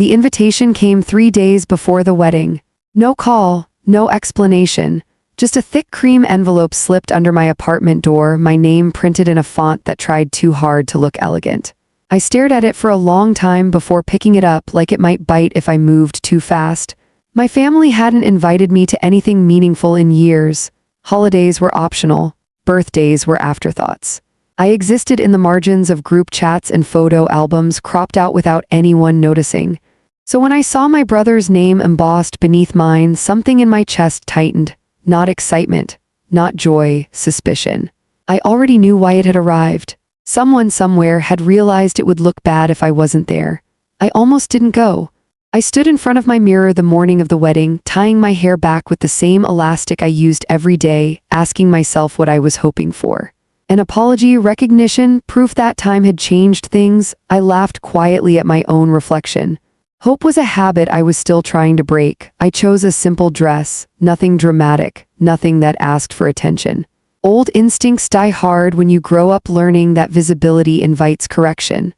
The invitation came 3 days before the wedding. No call, no explanation. Just a thick cream envelope slipped under my apartment door, my name printed in a font that tried too hard to look elegant. I stared at it for a long time before picking it up, like it might bite if I moved too fast. My family hadn't invited me to anything meaningful in years. Holidays were optional. Birthdays were afterthoughts. I existed in the margins of group chats and photo albums, cropped out without anyone noticing. So when I saw my brother's name embossed beneath mine, something in my chest tightened. Not excitement, not joy, suspicion. I already knew why it had arrived. Someone somewhere had realized it would look bad if I wasn't there. I almost didn't go. I stood in front of my mirror the morning of the wedding, tying my hair back with the same elastic I used every day, asking myself what I was hoping for. An apology, recognition, proof that time had changed things. I laughed quietly at my own reflection. Hope was a habit I was still trying to break. I chose a simple dress, nothing dramatic, nothing that asked for attention. Old instincts die hard when you grow up learning that visibility invites correction.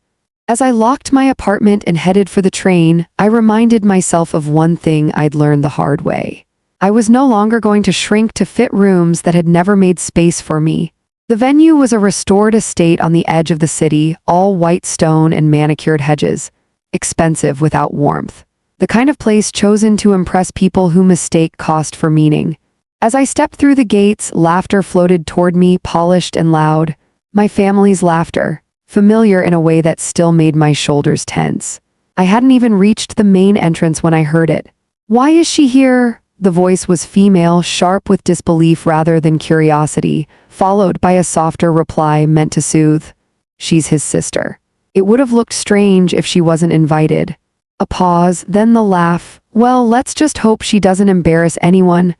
As I locked my apartment and headed for the train, I reminded myself of one thing I'd learned the hard way. I was no longer going to shrink to fit rooms that had never made space for me. The venue was a restored estate on the edge of the city, all white stone and manicured hedges. Expensive without warmth. The kind of place chosen to impress people who mistake cost for meaning. As I stepped through the gates, laughter floated toward me, polished and loud. My family's laughter, familiar in a way that still made my shoulders tense. I hadn't even reached the main entrance when I heard it. "Why is she here?" The voice was female, sharp with disbelief rather than curiosity, followed by a softer reply meant to soothe. "She's his sister." It would have looked strange if she wasn't invited. A pause, then the laugh. "Well, let's just hope she doesn't embarrass anyone."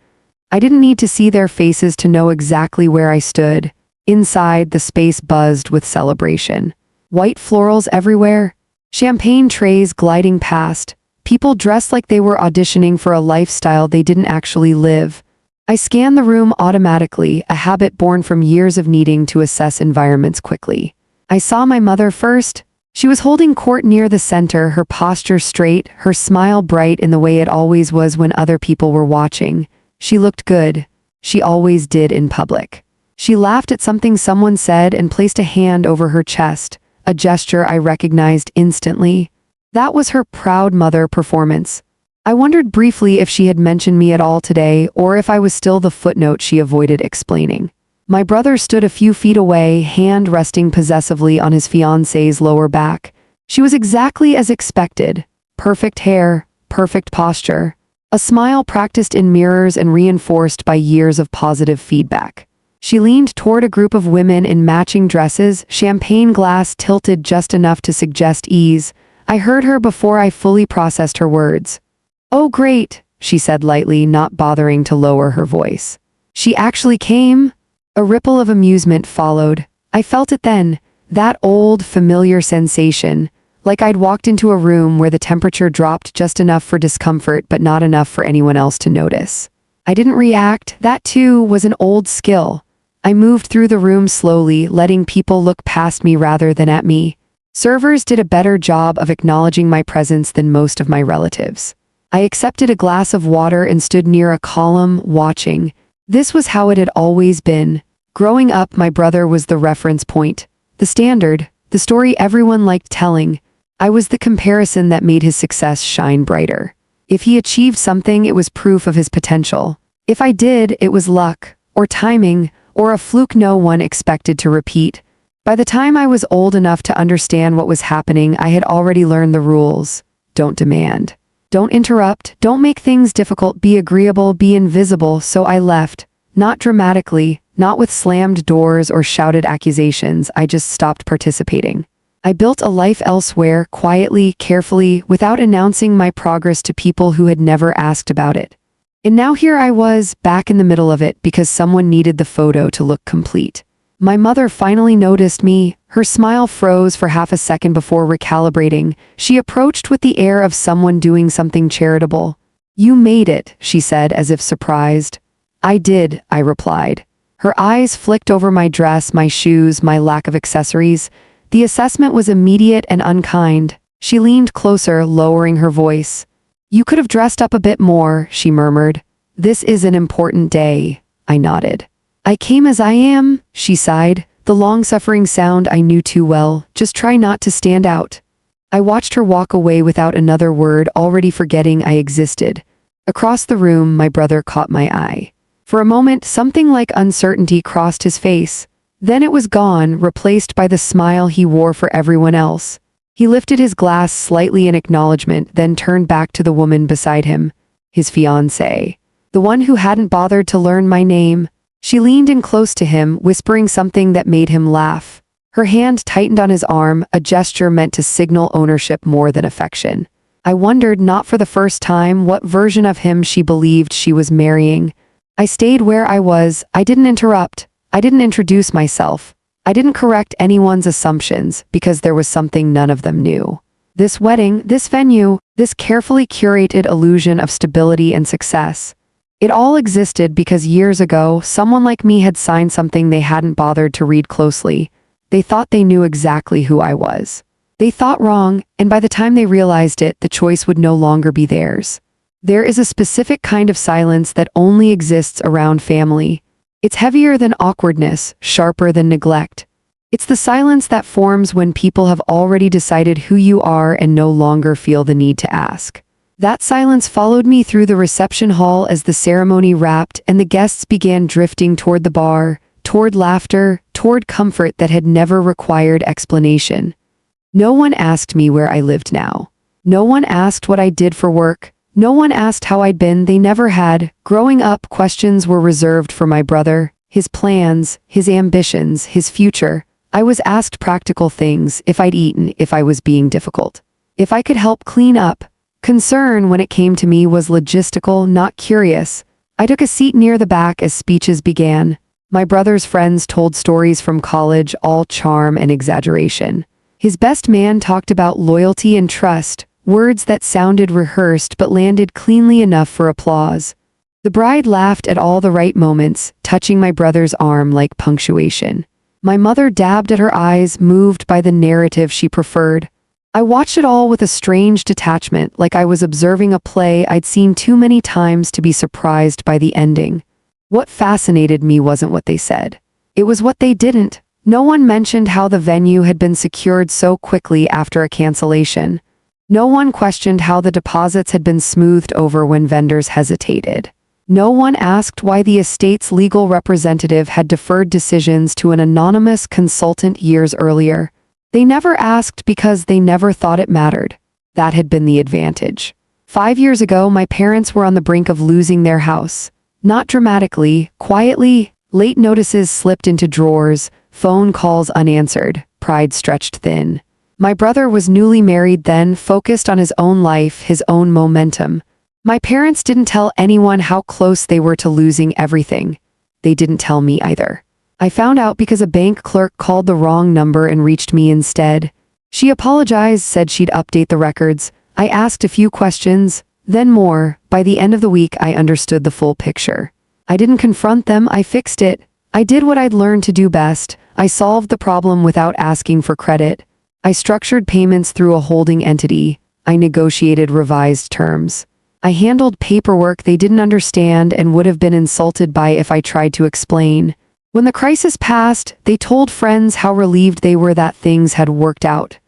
I didn't need to see their faces to know exactly where I stood. Inside, the space buzzed with celebration. White florals everywhere. Champagne trays gliding past. People dressed like they were auditioning for a lifestyle they didn't actually live. I scanned the room automatically, a habit born from years of needing to assess environments quickly. I saw my mother first. She was holding court near the center, her posture straight, her smile bright in the way it always was when other people were watching. She looked good. She always did in public. She laughed at something someone said and placed a hand over her chest, a gesture I recognized instantly. That was her proud mother performance. I wondered briefly if she had mentioned me at all today, or if I was still the footnote she avoided explaining. My brother stood a few feet away, hand resting possessively on his fiancée's lower back. She was exactly as expected. Perfect hair, perfect posture. A smile practiced in mirrors and reinforced by years of positive feedback. She leaned toward a group of women in matching dresses, champagne glass tilted just enough to suggest ease. I heard her before I fully processed her words. "Oh great," she said lightly, not bothering to lower her voice. "She actually came?" A ripple of amusement followed. I felt it then, that old, familiar sensation, like I'd walked into a room where the temperature dropped just enough for discomfort but not enough for anyone else to notice. I didn't react. That too was an old skill. I moved through the room slowly, letting people look past me rather than at me. Servers did a better job of acknowledging my presence than most of my relatives. I accepted a glass of water and stood near a column, watching. This was how it had always been. Growing up, my brother was the reference point, the standard, the story everyone liked telling. I was the comparison that made his success shine brighter. If he achieved something, it was proof of his potential. If I did, it was luck, or timing, or a fluke no one expected to repeat. By the time I was old enough to understand what was happening, I had already learned the rules. Don't demand. Don't interrupt, don't make things difficult, be agreeable, be invisible. So I left. Not dramatically, not with slammed doors or shouted accusations. I just stopped participating. I built a life elsewhere, quietly, carefully, without announcing my progress to people who had never asked about it. And now here I was, back in the middle of it because someone needed the photo to look complete. My mother finally noticed me. Her smile froze for half a second before recalibrating. She approached with the air of someone doing something charitable. "You made it," she said as if surprised. "I did," I replied. Her eyes flicked over my dress, my shoes, my lack of accessories. The assessment was immediate and unkind. She leaned closer, lowering her voice. "You could have dressed up a bit more," she murmured. "This is an important day." I nodded. "I came as I am," she sighed, the long-suffering sound I knew too well. "Just try not to stand out." I watched her walk away without another word, already forgetting I existed. Across the room, my brother caught my eye. For a moment, something like uncertainty crossed his face. Then it was gone, replaced by the smile he wore for everyone else. He lifted his glass slightly in acknowledgement, then turned back to the woman beside him, his fiancée, the one who hadn't bothered to learn my name. She leaned in close to him, whispering something that made him laugh. Her hand tightened on his arm, a gesture meant to signal ownership more than affection. I wondered, not for the first time, what version of him she believed she was marrying. I stayed where I was. I didn't interrupt. I didn't introduce myself. I didn't correct anyone's assumptions, because there was something none of them knew. This wedding, this venue, this carefully curated illusion of stability and success. It all existed because years ago, someone like me had signed something they hadn't bothered to read closely. They thought they knew exactly who I was. They thought wrong, and by the time they realized it, the choice would no longer be theirs. There is a specific kind of silence that only exists around family. It's heavier than awkwardness, sharper than neglect. It's the silence that forms when people have already decided who you are and no longer feel the need to ask. That silence followed me through the reception hall as the ceremony wrapped and the guests began drifting toward the bar, toward laughter, toward comfort that had never required explanation. No one asked me where I lived now. No one asked what I did for work. No one asked how I'd been. They never had. Growing up, questions were reserved for my brother, his plans, his ambitions, his future. I was asked practical things: if I'd eaten, if I was being difficult, if I could help clean up. Concern, when it came to me, was logistical, not curious. I took a seat near the back as speeches began. My brother's friends told stories from college, all charm and exaggeration. His best man talked about loyalty and trust, words that sounded rehearsed but landed cleanly enough for applause. The bride laughed at all the right moments, touching my brother's arm like punctuation. My mother dabbed at her eyes, moved by the narrative she preferred. I watched it all with a strange detachment, like I was observing a play I'd seen too many times to be surprised by the ending. What fascinated me wasn't what they said. It was what they didn't. No one mentioned how the venue had been secured so quickly after a cancellation. No one questioned how the deposits had been smoothed over when vendors hesitated. No one asked why the estate's legal representative had deferred decisions to an anonymous consultant years earlier. They never asked because they never thought it mattered. That had been the advantage. 5 years ago, my parents were on the brink of losing their house. Not dramatically, quietly. Late notices slipped into drawers, phone calls unanswered, pride stretched thin. My brother was newly married then, focused on his own life, his own momentum. My parents didn't tell anyone how close they were to losing everything. They didn't tell me either. I found out because a bank clerk called the wrong number and reached me instead. She apologized, said she'd update the records. I asked a few questions, then more. By the end of the week, I understood the full picture. I didn't confront them, I fixed it. I did what I'd learned to do best. I solved the problem without asking for credit. I structured payments through a holding entity. I negotiated revised terms. I handled paperwork they didn't understand and would have been insulted by if I tried to explain. When the crisis passed, they told friends how relieved they were that things had worked out.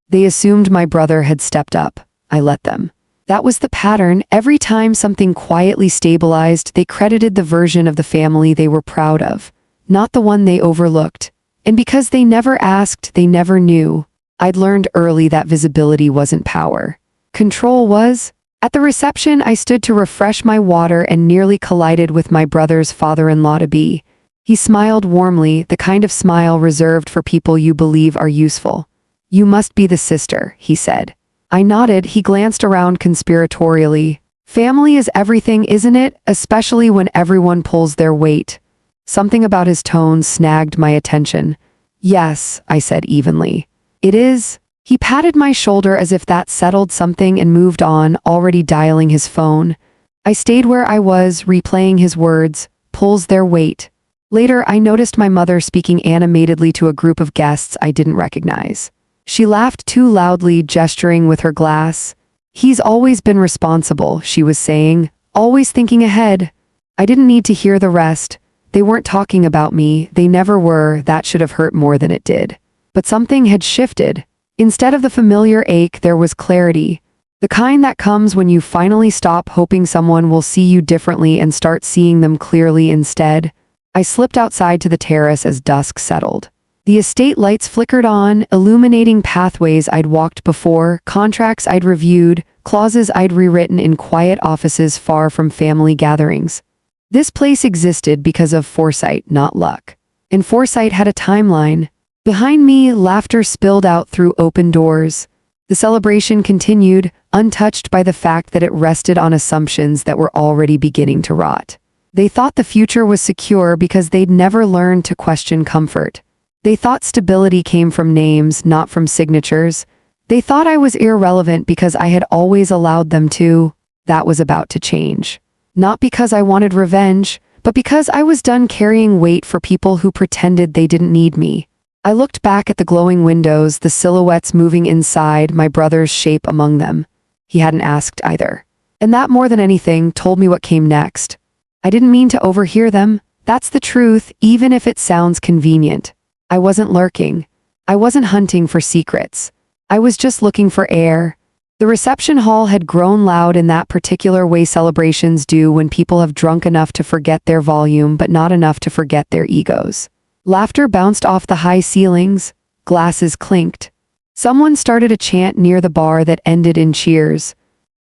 They assumed my brother had stepped up. I let them. That was the pattern. Every time something quietly stabilized, they credited the version of the family they were proud of, not the one they overlooked. And because they never asked, they never knew. I'd learned early that visibility wasn't power. Control was. At the reception, I stood to refresh my water and nearly collided with my brother's father-in-law-to-be. He smiled warmly, the kind of smile reserved for people you believe are useful. "You must be the sister," he said. I nodded. He glanced around conspiratorially. "Family is everything, isn't it? Especially when everyone pulls their weight." Something about his tone snagged my attention. "Yes," I said evenly. "It is." He patted my shoulder as if that settled something and moved on, already dialing his phone. I stayed where I was, replaying his words, "pulls their weight." Later, I noticed my mother speaking animatedly to a group of guests I didn't recognize. She laughed too loudly, gesturing with her glass. He's always been responsible, she was saying, always thinking ahead. I didn't need to hear the rest. They weren't talking about me, they never were. That should have hurt more than it did. But something had shifted. Instead of the familiar ache, there was clarity. The kind that comes when you finally stop hoping someone will see you differently and start seeing them clearly instead. I slipped outside to the terrace as dusk settled. The estate lights flickered on, illuminating pathways I'd walked before, contracts I'd reviewed, clauses I'd rewritten in quiet offices far from family gatherings. This place existed because of foresight, not luck. And foresight had a timeline. Behind me, laughter spilled out through open doors. The celebration continued, untouched by the fact that it rested on assumptions that were already beginning to rot. They thought the future was secure because they'd never learned to question comfort. They thought stability came from names, not from signatures. They thought I was irrelevant because I had always allowed them to. That was about to change. Not because I wanted revenge, but because I was done carrying weight for people who pretended they didn't need me. I looked back at the glowing windows, the silhouettes moving inside, my brother's shape among them. He hadn't asked either. And that, more than anything, told me what came next. I didn't mean to overhear them. That's the truth, even if it sounds convenient. I wasn't lurking. I wasn't hunting for secrets. I was just looking for air. The reception hall had grown loud in that particular way celebrations do when people have drunk enough to forget their volume but not enough to forget their egos. Laughter bounced off the high ceilings. Glasses clinked. Someone started a chant near the bar that ended in cheers.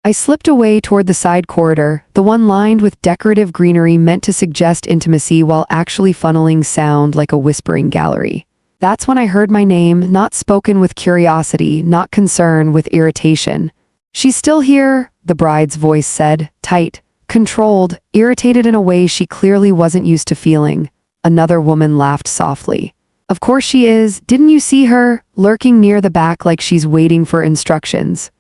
I slipped away toward the side corridor, the one lined with decorative greenery meant to suggest intimacy while actually funneling sound like a whispering gallery. That's when I heard my name, not spoken with curiosity, not concern, with irritation. "She's still here," the bride's voice said, tight, controlled, irritated in a way she clearly wasn't used to feeling. Another woman laughed softly. "Of course she is. Didn't you see her, lurking near the back like she's waiting for instructions?"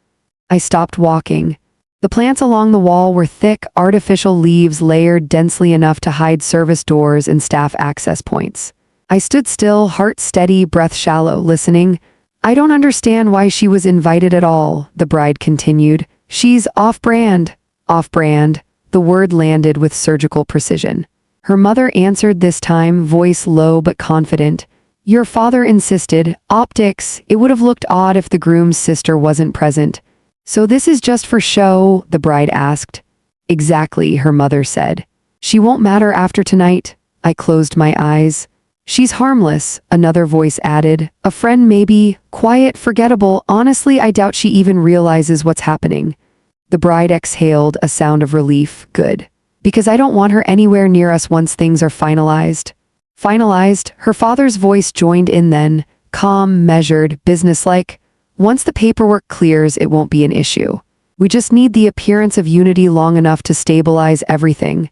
I stopped walking. The plants along the wall were thick, artificial leaves layered densely enough to hide service doors and staff access points. I stood still, heart steady, breath shallow, listening. "I don't understand why she was invited at all," the bride continued. "She's off-brand." Off-brand. The word landed with surgical precision. Her mother answered this time, voice low but confident. "Your father insisted. Optics. It would have looked odd if the groom's sister wasn't present." "So this is just for show?" the bride asked. "Exactly," her mother said. "She won't matter after tonight." I closed my eyes. "She's harmless," another voice added. "A friend maybe, quiet, forgettable. Honestly, I doubt she even realizes what's happening." The bride exhaled, a sound of relief. "Good. Because I don't want her anywhere near us once things are finalized." Finalized? Her father's voice joined in then, calm, measured, businesslike. "Once the paperwork clears, it won't be an issue. We just need the appearance of unity long enough to stabilize everything."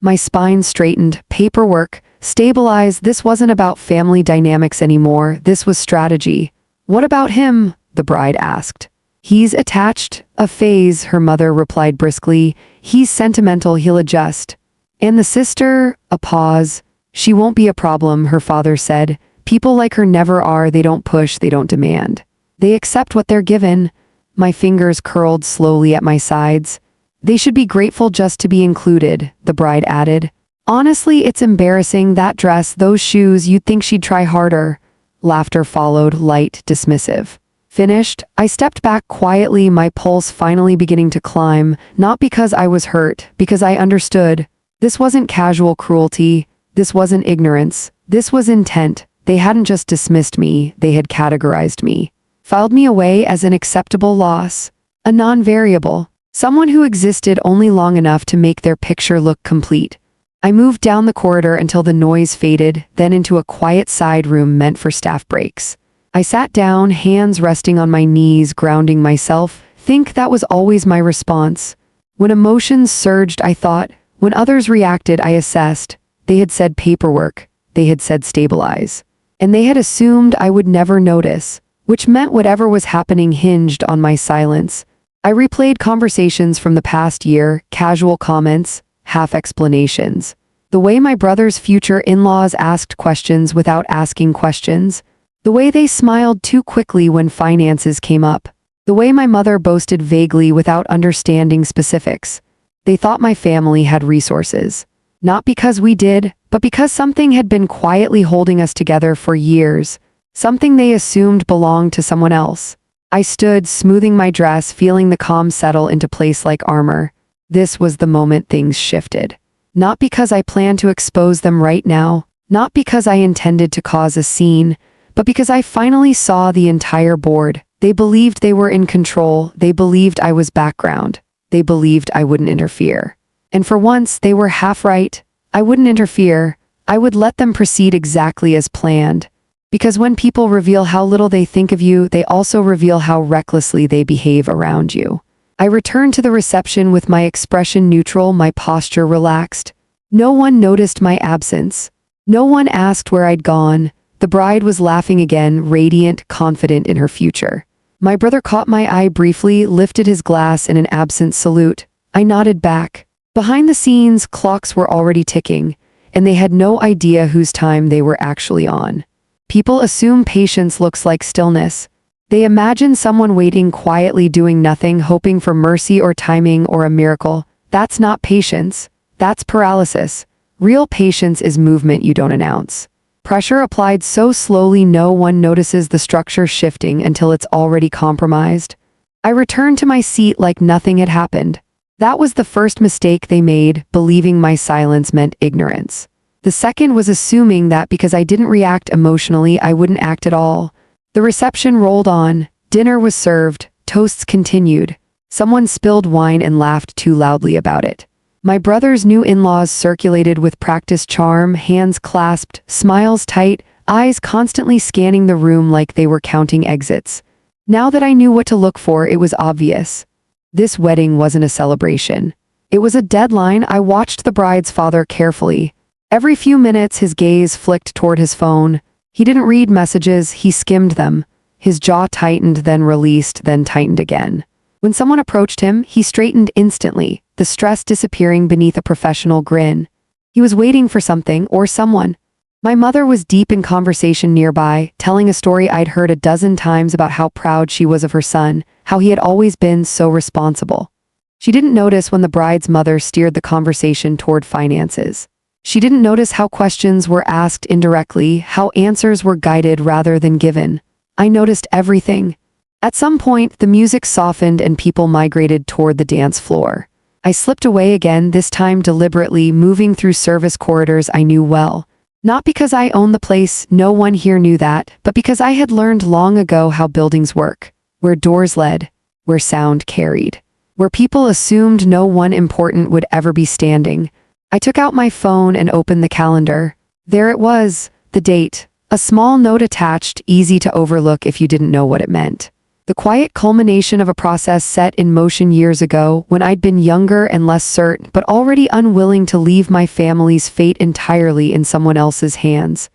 My spine straightened. Paperwork. Stabilize. This wasn't about family dynamics anymore. This was strategy. "What about him?" the bride asked. "He's attached." "A phase," her mother replied briskly. "He's sentimental, he'll adjust." "And the sister?" A pause. "She won't be a problem," her father said. "People like her never are. They don't push, they don't demand. They accept what they're given." My fingers curled slowly at my sides. "They should be grateful just to be included," the bride added. "Honestly, it's embarrassing. That dress, those shoes, you'd think she'd try harder." Laughter followed, light, dismissive. Finished, I stepped back quietly, my pulse finally beginning to climb, not because I was hurt, because I understood. This wasn't casual cruelty. This wasn't ignorance. This was intent. They hadn't just dismissed me, they had categorized me. Filed me away as an acceptable loss. A non-variable. Someone who existed only long enough to make their picture look complete. I moved down the corridor until the noise faded, then into a quiet side room meant for staff breaks. I sat down, hands resting on my knees, grounding myself. Think that was always my response. When emotions surged, I thought. When others reacted, I assessed. They had said paperwork. They had said stabilize. And they had assumed I would never notice, which meant whatever was happening hinged on my silence. I replayed conversations from the past year, casual comments, half explanations. The way my brother's future in-laws asked questions without asking questions. The way they smiled too quickly when finances came up. The way my mother boasted vaguely without understanding specifics. They thought my family had resources. Not because we did, but because something had been quietly holding us together for years. Something they assumed belonged to someone else. I stood, smoothing my dress, feeling the calm settle into place like armor. This was the moment things shifted. Not because I planned to expose them right now, not because I intended to cause a scene, but because I finally saw the entire board. They believed they were in control, they believed I was background, they believed I wouldn't interfere. And for once, they were half right. I wouldn't interfere, I would let them proceed exactly as planned. Because when people reveal how little they think of you, they also reveal how recklessly they behave around you. I returned to the reception with my expression neutral, my posture relaxed. No one noticed my absence. No one asked where I'd gone. The bride was laughing again, radiant, confident in her future. My brother caught my eye briefly, lifted his glass in an absent salute. I nodded back. Behind the scenes, clocks were already ticking, and they had no idea whose time they were actually on. People assume patience looks like stillness. They imagine someone waiting quietly doing nothing, hoping for mercy or timing or a miracle. That's not patience. That's paralysis. Real patience is movement you don't announce. Pressure applied so slowly no one notices the structure shifting until it's already compromised. I returned to my seat like nothing had happened. That was the first mistake they made, believing my silence meant ignorance. The second was assuming that because I didn't react emotionally, I wouldn't act at all. The reception rolled on, dinner was served, toasts continued. Someone spilled wine and laughed too loudly about it. My brother's new in-laws circulated with practiced charm, hands clasped, smiles tight, eyes constantly scanning the room like they were counting exits. Now that I knew what to look for, it was obvious. This wedding wasn't a celebration. It was a deadline. I watched the bride's father carefully. Every few minutes, his gaze flicked toward his phone. He didn't read messages, he skimmed them. His jaw tightened, then released, then tightened again. When someone approached him, he straightened instantly, the stress disappearing beneath a professional grin. He was waiting for something or someone. My mother was deep in conversation nearby, telling a story I'd heard a dozen times about how proud she was of her son, how he had always been so responsible. She didn't notice when the bride's mother steered the conversation toward finances. She didn't notice how questions were asked indirectly, how answers were guided rather than given. I noticed everything. At some point, the music softened and people migrated toward the dance floor. I slipped away again, this time deliberately, moving through service corridors I knew well. Not because I owned the place, no one here knew that, but because I had learned long ago how buildings work, where doors led, where sound carried, where people assumed no one important would ever be standing. I took out my phone and opened the calendar. There it was, the date, a small note attached, easy to overlook if you didn't know what it meant. The quiet culmination of a process set in motion years ago, when I'd been younger and less certain, but already unwilling to leave my family's fate entirely in someone else's hands.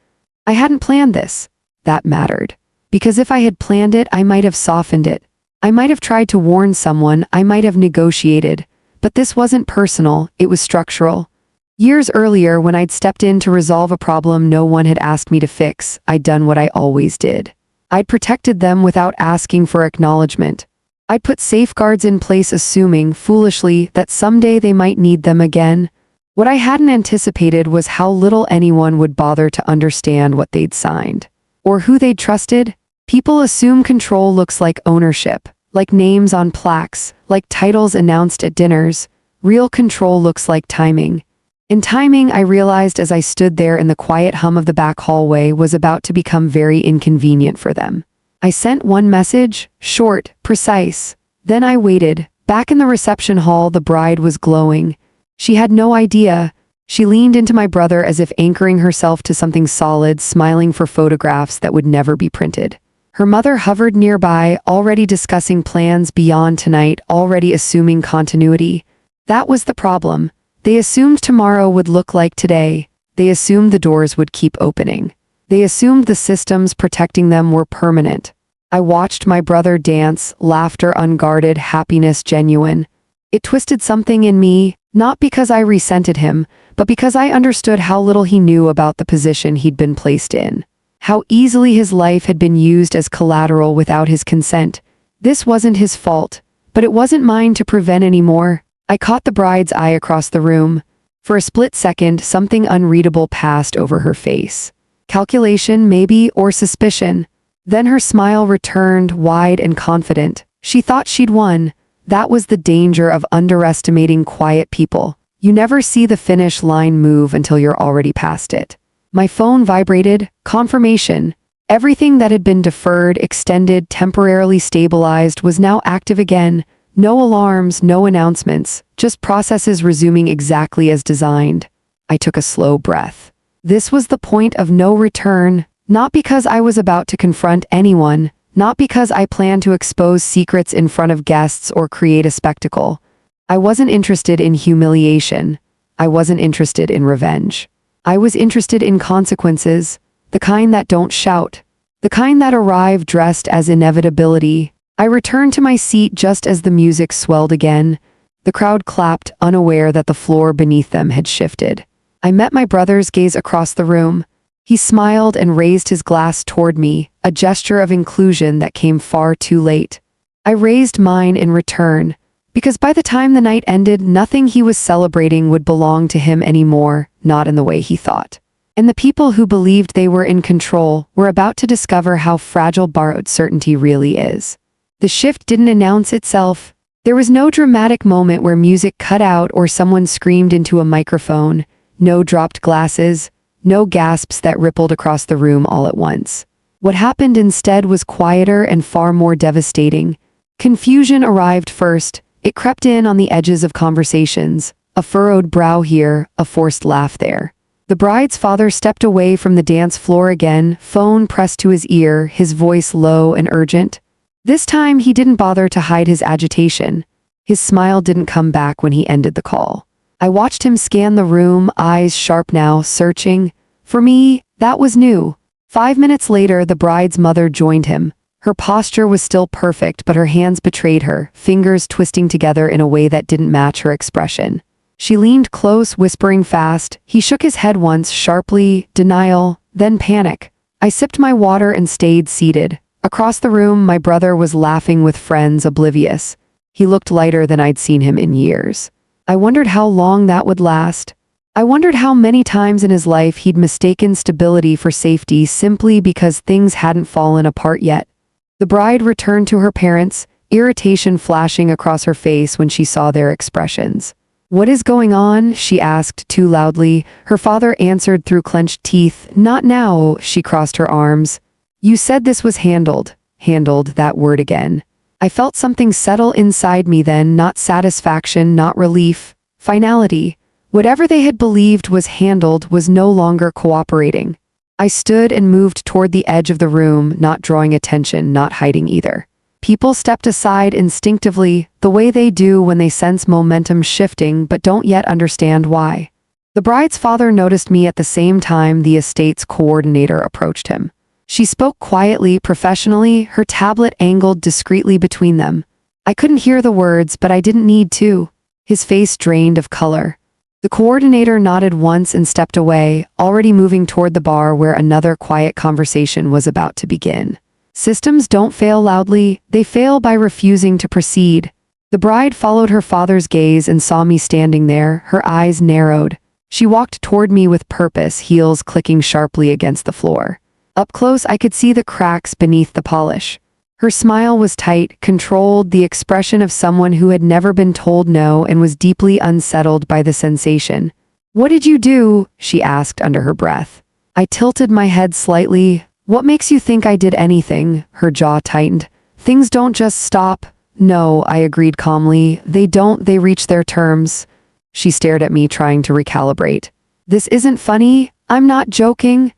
I hadn't planned this. That mattered. Because if I had planned it, I might have softened it. I might have tried to warn someone, I might have negotiated. But this wasn't personal, it was structural. Years earlier, when I'd stepped in to resolve a problem no one had asked me to fix, I'd done what I always did. I'd protected them without asking for acknowledgement. I'd put safeguards in place assuming, foolishly, that someday they might need them again. What I hadn't anticipated was how little anyone would bother to understand what they'd signed. Or who they'd trusted. People assume control looks like ownership, like names on plaques, like titles announced at dinners. Real control looks like timing. In timing, I realized as I stood there in the quiet hum of the back hallway was about to become very inconvenient for them. I sent one message, short, precise. Then I waited. Back in the reception hall, the bride was glowing. She had no idea. She leaned into my brother as if anchoring herself to something solid, smiling for photographs that would never be printed. Her mother hovered nearby, already discussing plans beyond tonight, already assuming continuity. That was the problem. They assumed tomorrow would look like today. They assumed the doors would keep opening. They assumed the systems protecting them were permanent. I watched my brother dance, laughter unguarded, happiness genuine. It twisted something in me, not because I resented him, but because I understood how little he knew about the position he'd been placed in. How easily his life had been used as collateral without his consent. This wasn't his fault, but it wasn't mine to prevent anymore. I caught the bride's eye across the room. For a split second, something unreadable passed over her face. Calculation, maybe, or suspicion. Then her smile returned, wide and confident. She thought she'd won. That was the danger of underestimating quiet people. You never see the finish line move until you're already past it. My phone vibrated. Confirmation. Everything that had been deferred, extended, temporarily stabilized was now active again. No alarms, no announcements, just processes resuming exactly as designed. I took a slow breath. This was the point of no return, not because I was about to confront anyone, not because I planned to expose secrets in front of guests or create a spectacle. I wasn't interested in humiliation. I wasn't interested in revenge. I was interested in consequences, the kind that don't shout, the kind that arrive dressed as inevitability. I returned to my seat just as the music swelled again. The crowd clapped, unaware that the floor beneath them had shifted. I met my brother's gaze across the room. He smiled and raised his glass toward me, a gesture of inclusion that came far too late. I raised mine in return, because by the time the night ended, nothing he was celebrating would belong to him anymore, not in the way he thought. And the people who believed they were in control were about to discover how fragile borrowed certainty really is. The shift didn't announce itself. There was no dramatic moment where music cut out or someone screamed into a microphone, no dropped glasses, no gasps that rippled across the room all at once. What happened instead was quieter and far more devastating. Confusion arrived first. It crept in on the edges of conversations, a furrowed brow here, a forced laugh there. The bride's father stepped away from the dance floor again, phone pressed to his ear, his voice low and urgent. This time he didn't bother to hide his agitation. His smile didn't come back when he ended the call. I watched him scan the room, eyes sharp now, searching. For me, that was new. 5 minutes later, the bride's mother joined him. Her posture was still perfect, but her hands betrayed her, fingers twisting together in a way that didn't match her expression. She leaned close, whispering fast. He shook his head once, sharply, denial, then panic. I sipped my water and stayed seated. Across the room, my brother was laughing with friends, oblivious. He looked lighter than I'd seen him in years. I wondered how long that would last. I wondered how many times in his life he'd mistaken stability for safety simply because things hadn't fallen apart yet. The bride returned to her parents, irritation flashing across her face when she saw their expressions. "What is going on?" she asked too loudly. Her father answered through clenched teeth. "Not now," she crossed her arms. "You said this was handled." Handled, that word again. I felt something settle inside me then, not satisfaction, not relief. Finality. Whatever they had believed was handled was no longer cooperating. I stood and moved toward the edge of the room, not drawing attention, not hiding either. People stepped aside instinctively, the way they do when they sense momentum shifting but don't yet understand why. The bride's father noticed me at the same time the estate's coordinator approached him. She spoke quietly, professionally, her tablet angled discreetly between them. I couldn't hear the words, but I didn't need to. His face drained of color. The coordinator nodded once and stepped away, already moving toward the bar where another quiet conversation was about to begin. Systems don't fail loudly, they fail by refusing to proceed. The bride followed her father's gaze and saw me standing there, her eyes narrowed. She walked toward me with purpose, heels clicking sharply against the floor. Up close, I could see the cracks beneath the polish. Her smile was tight, controlled, the expression of someone who had never been told no and was deeply unsettled by the sensation. "What did you do?" she asked under her breath. I tilted my head slightly. "What makes you think I did anything?" Her jaw tightened. "Things don't just stop." "No," I agreed calmly. "They don't, they reach their terms." She stared at me, trying to recalibrate. "This isn't funny. I'm not joking."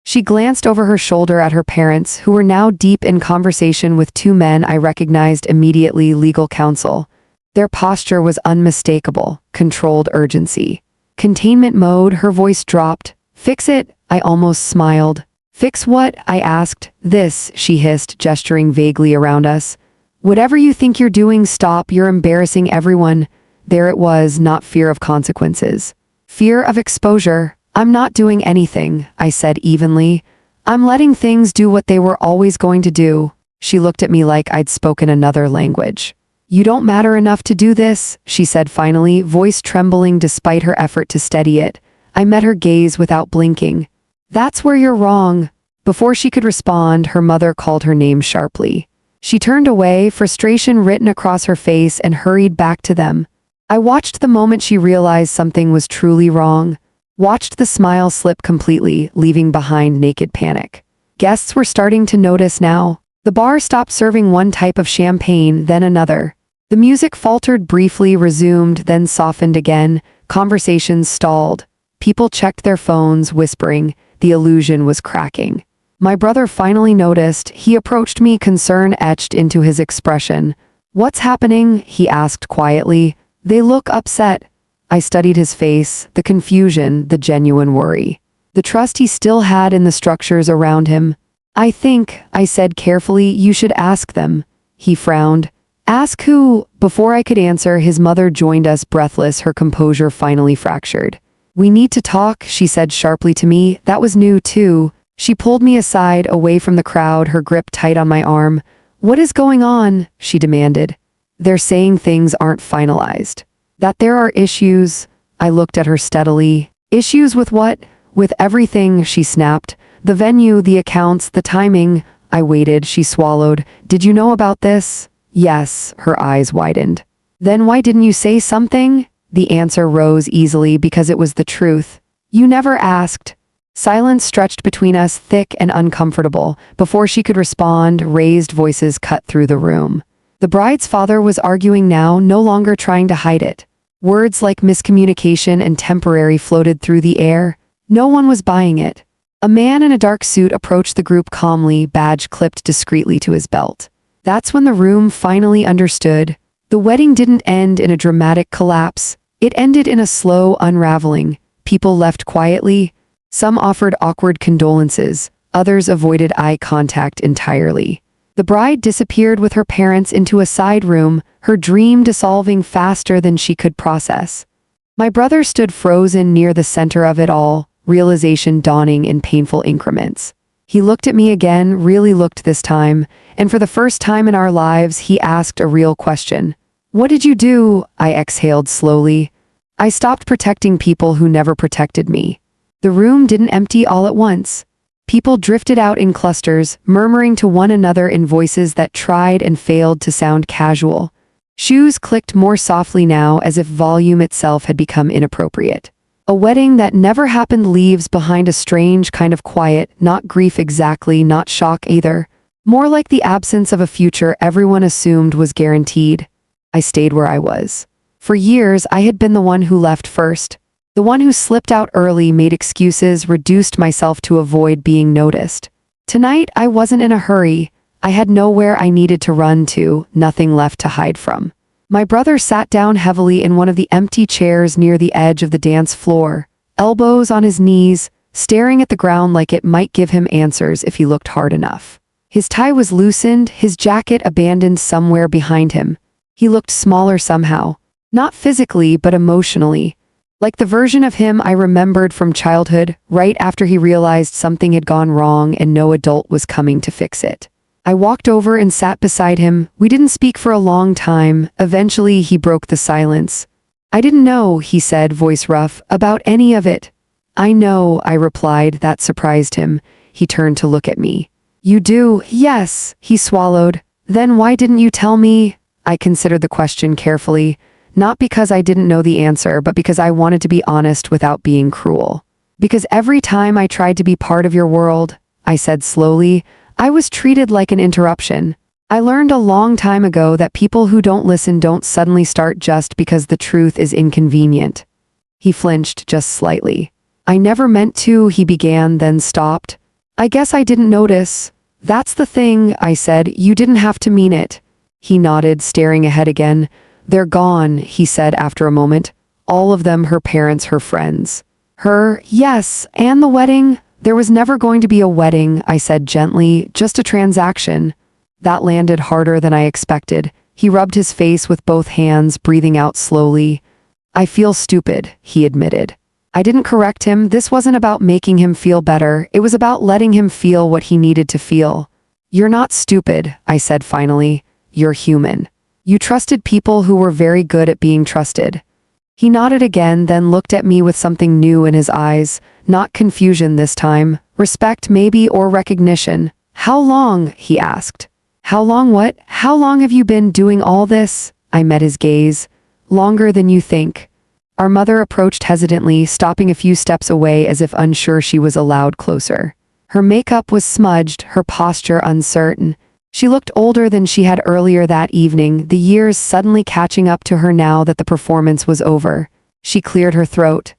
She glanced over her shoulder at her parents, who were now deep in conversation with two men I recognized immediately, legal counsel. Their posture was unmistakable, controlled urgency. Containment mode, her voice dropped. "Fix it," I almost smiled. "Fix what?" I asked. "This," she hissed, gesturing vaguely around us. "Whatever you think you're doing, stop, you're embarrassing everyone." There it was, not fear of consequences. Fear of exposure. "I'm not doing anything," I said evenly. I'm letting things do what they were always going to do. She looked at me like I'd spoken another language. You don't matter enough to do this, she said finally, voice trembling despite her effort to steady it. I met her gaze without blinking. That's where you're wrong. Before she could respond, her mother called her name sharply. She turned away, frustration written across her face, and hurried back to them. I watched the moment she realized something was truly wrong. Watched the smile slip completely, leaving behind naked panic. Guests were starting to notice now. The bar stopped serving one type of champagne, then another. The music faltered briefly, resumed, then softened again. Conversations stalled. People checked their phones, whispering. The illusion was cracking. My brother finally noticed. He approached me, concern etched into his expression. What's happening? He asked quietly. They look upset. I studied his face, the confusion, the genuine worry. The trust he still had in the structures around him. I think, I said carefully, you should ask them. He frowned. Ask who? Before I could answer, his mother joined us, breathless, her composure finally fractured. We need to talk, she said sharply to me. That was new, too. She pulled me aside, away from the crowd, her grip tight on my arm. What is going on? She demanded. They're saying things aren't finalized. That there are issues. I looked at her steadily. Issues with what? With everything, she snapped. The venue, the accounts, the timing. I waited, she swallowed. Did you know about this? Yes, her eyes widened. Then why didn't you say something? The answer rose easily because it was the truth. You never asked. Silence stretched between us, thick and uncomfortable. Before she could respond, raised voices cut through the room. The bride's father was arguing now, no longer trying to hide it. Words like miscommunication and temporary floated through the air. No one was buying it. A man in a dark suit approached the group calmly, badge clipped discreetly to his belt. That's when the room finally understood. The wedding didn't end in a dramatic collapse. It ended in a slow unraveling. People left quietly. Some offered awkward condolences. Others avoided eye contact entirely. The bride disappeared with her parents into a side room, her dream dissolving faster than she could process. My brother stood frozen near the center of it all, realization dawning in painful increments. He looked at me again, really looked this time, and for the first time in our lives, he asked a real question. What did you do? I exhaled slowly. I stopped protecting people who never protected me. The room didn't empty all at once. People drifted out in clusters, murmuring to one another in voices that tried and failed to sound casual. Shoes clicked more softly now, as if volume itself had become inappropriate. A wedding that never happened leaves behind a strange kind of quiet, not grief exactly, not shock either. More like the absence of a future everyone assumed was guaranteed. I stayed where I was. For years, I had been the one who left first. The one who slipped out early, made excuses, reduced myself to avoid being noticed. Tonight, I wasn't in a hurry. I had nowhere I needed to run to, nothing left to hide from. My brother sat down heavily in one of the empty chairs near the edge of the dance floor, elbows on his knees, staring at the ground like it might give him answers if he looked hard enough. His tie was loosened, his jacket abandoned somewhere behind him. He looked smaller somehow, not physically but emotionally. Like the version of him I remembered from childhood, right after he realized something had gone wrong and no adult was coming to fix it. I walked over and sat beside him. We didn't speak for a long time. Eventually, he broke the silence. I didn't know, he said, voice rough, about any of it. I know, I replied. That surprised him. He turned to look at me. You do? Yes, he swallowed. Then why didn't you tell me? I considered the question carefully. Not because I didn't know the answer, but because I wanted to be honest without being cruel. Because every time I tried to be part of your world, I said slowly, I was treated like an interruption. I learned a long time ago that people who don't listen don't suddenly start just because the truth is inconvenient. He flinched just slightly. I never meant to, he began, then stopped. I guess I didn't notice. That's the thing, I said. You didn't have to mean it. He nodded, staring ahead again. They're gone, he said after a moment. All of them, her parents, her friends. Her, yes, and the wedding. There was never going to be a wedding, I said gently, just a transaction. That landed harder than I expected. He rubbed his face with both hands, breathing out slowly. I feel stupid, he admitted. I didn't correct him. This wasn't about making him feel better. It was about letting him feel what he needed to feel. You're not stupid, I said finally. You're human. You trusted people who were very good at being trusted. He nodded again, then looked at me with something new in his eyes. Not confusion this time. Respect maybe, or recognition. How long? He asked. How long what? How long have you been doing all this? I met his gaze. Longer than you think. Our mother approached hesitantly, stopping a few steps away as if unsure she was allowed closer. Her makeup was smudged, her posture uncertain. She looked older than she had earlier that evening, the years suddenly catching up to her now that the performance was over. She cleared her throat.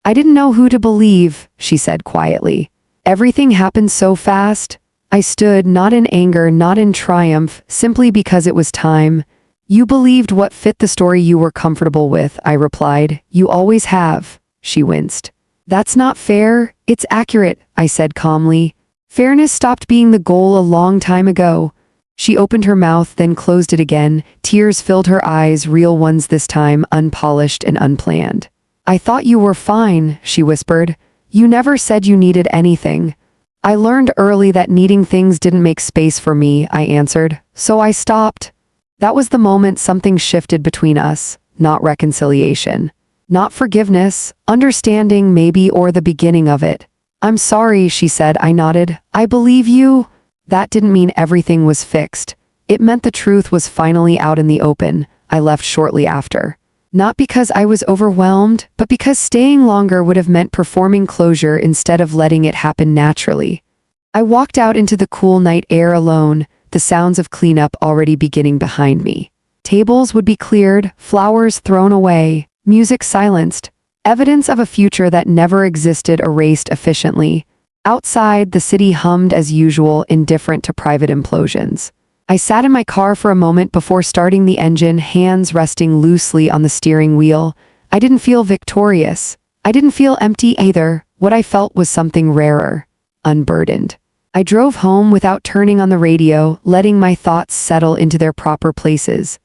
I didn't know who to believe, she said quietly. Everything happened so fast. I stood, not in anger, not in triumph, simply because it was time. You believed what fit the story you were comfortable with, I replied. You always have, she winced. That's not fair. It's accurate, I said calmly. Fairness stopped being the goal a long time ago. She opened her mouth, then closed it again. Tears filled her eyes, real ones this time, unpolished and unplanned. I thought you were fine, she whispered. You never said you needed anything. I learned early that needing things didn't make space for me, I answered. So I stopped. That was the moment something shifted between us, not reconciliation. Not forgiveness, understanding maybe, or the beginning of it. I'm sorry, she said. I nodded. I believe you. That didn't mean everything was fixed. It meant the truth was finally out in the open. I left shortly after. Not because I was overwhelmed, but because staying longer would have meant performing closure instead of letting it happen naturally. I walked out into the cool night air alone, the sounds of cleanup already beginning behind me. Tables would be cleared, flowers thrown away, music silenced, evidence of a future that never existed erased efficiently. Outside, the city hummed as usual, indifferent to private implosions. I sat in my car for a moment before starting the engine, hands resting loosely on the steering wheel. I didn't feel victorious. I didn't feel empty either. What I felt was something rarer, unburdened. I drove home without turning on the radio, letting my thoughts settle into their proper places.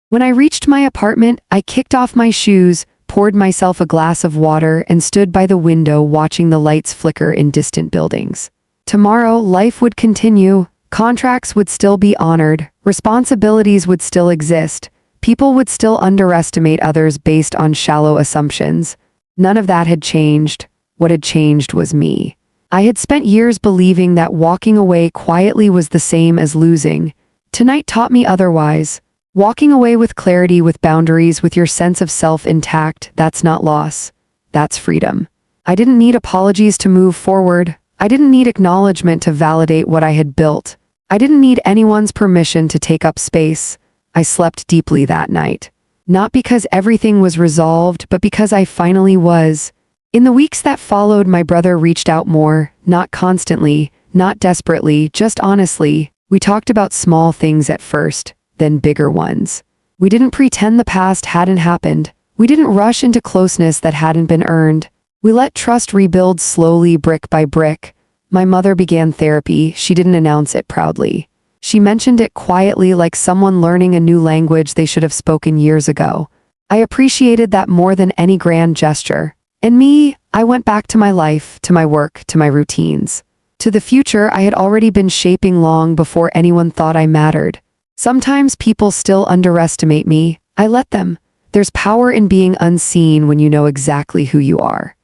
When I reached my apartment, I kicked off my shoes, poured myself a glass of water, and stood by the window watching the lights flicker in distant buildings. Tomorrow, life would continue. Contracts would still be honored, responsibilities would still exist, people would still underestimate others based on shallow assumptions. None of that had changed. What had changed was me. I had spent years believing that walking away quietly was the same as losing. Tonight taught me otherwise. Walking away with clarity, with boundaries, with your sense of self intact, that's not loss. That's freedom. I didn't need apologies to move forward. I didn't need acknowledgement to validate what I had built. I didn't need anyone's permission to take up space. I slept deeply that night. Not because everything was resolved, but because I finally was. In the weeks that followed, my brother reached out more, not constantly, not desperately, just honestly. We talked about small things at first, then bigger ones. We didn't pretend the past hadn't happened. We didn't rush into closeness that hadn't been earned. We let trust rebuild slowly, brick by brick. My mother began therapy. She didn't announce it proudly. She mentioned it quietly, like someone learning a new language they should have spoken years ago. I appreciated that more than any grand gesture. And me, I went back to my life, to my work, to my routines. To the future I had already been shaping long before anyone thought I mattered. Sometimes people still underestimate me. I let them. There's power in being unseen when you know exactly who you are.